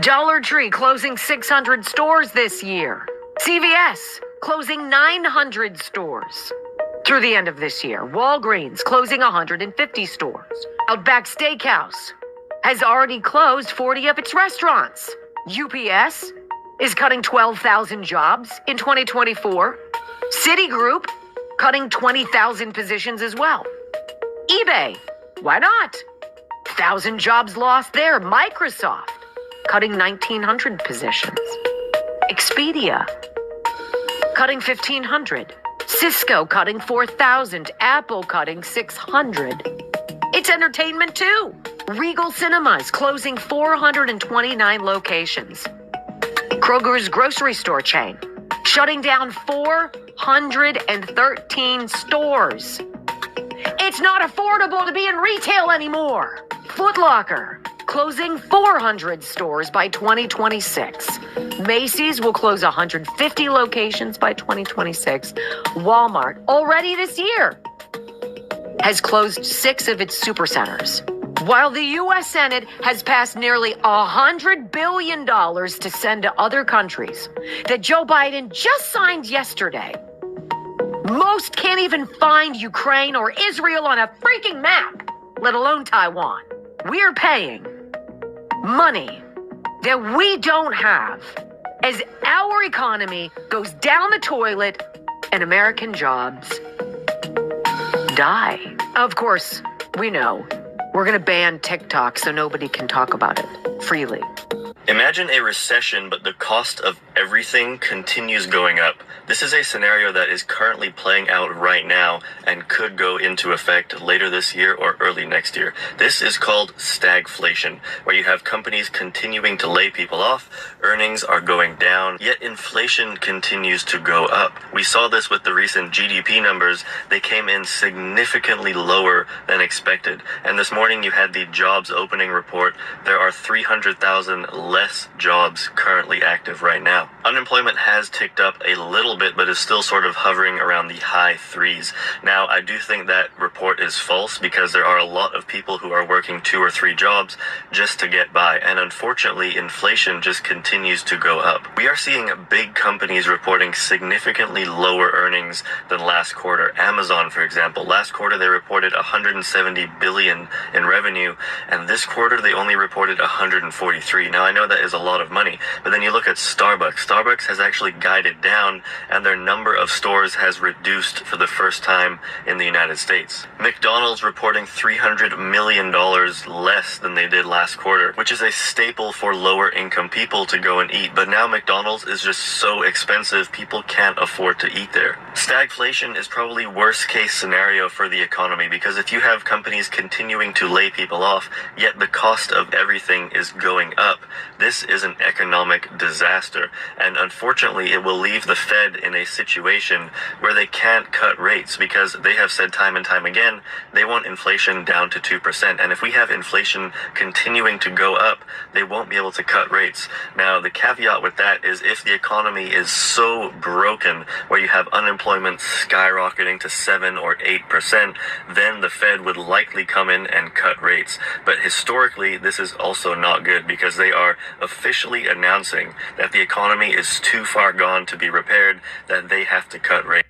Dollar Tree closing 600 stores this year. CVS closing 900 stores through the end of this year. Walgreens closing 150 stores. Outback Steakhouse has already closed 40 of its restaurants. UPS is cutting 12,000 jobs in 2024. Citigroup cutting 20,000 positions as well. eBay, why not? 1,000 jobs lost there. Microsoft cutting 1,900 positions. Expedia cutting 1,500. Cisco cutting 4,000. Apple cutting 600. It's entertainment too. Regal Cinemas closing 429 locations. Kroger's grocery store chain shutting down 413 stores. It's not affordable to be in retail anymore. Foot Locker closing 400 stores by 2026. Macy's will close 150 locations by 2026. Walmart, already this year, has closed 6 of its supercenters. While the U.S. Senate has passed nearly $100 billion to send to other countries that Joe Biden just signed yesterday, most can't even find Ukraine or Israel on a freaking map, let alone Taiwan. We're paying money that we don't have as our economy goes down the toilet and American jobs die. Of course, we know we're going to ban TikTok so nobody can talk about it freely. Imagine a recession, but the cost of everything continues going up. This is a scenario that is currently playing out right now and could go into effect later this year or early next year. This is called stagflation, where you have companies continuing to lay people off, earnings are going down, yet inflation continues to go up. We saw this with the recent GDP numbers. They came in significantly lower than expected. And this morning you had the jobs opening report. There are 300,000 less jobs currently active right now. Unemployment has ticked up a little bit, but is still sort of hovering around the high 3s. Now, I do think that report is false because there are a lot of people who are working 2 or 3 jobs just to get by. And unfortunately, inflation just continues to go up. We are seeing big companies reporting significantly lower earnings than last quarter. Amazon, for example, last quarter they reported 170 billion in revenue, and this quarter they only reported 143. Now, I know that is a lot of money, but then you look at Starbucks. Starbucks has actually guided down, and their number of stores has reduced for the first time in the United States. McDonald's reporting $300 million less than they did last quarter, which is a staple for lower income people to go and eat. But now McDonald's is just so expensive, people can't afford to eat there. Stagflation is probably worst case scenario for the economy, because if you have companies continuing to lay people off, yet the cost of everything is going up, this is an economic disaster. And unfortunately, it will leave the Fed in a situation where they can't cut rates, because they have said time and time again, they want inflation down to 2%. And if we have inflation continuing to go up, they won't be able to cut rates. Now, the caveat with that is if the economy is so broken where you have unemployment skyrocketing to 7 or 8%, then the Fed would likely come in and cut rates. But historically, this is also not good, because they are officially announcing that the economy is too far gone to be repaired, that they have to cut rates.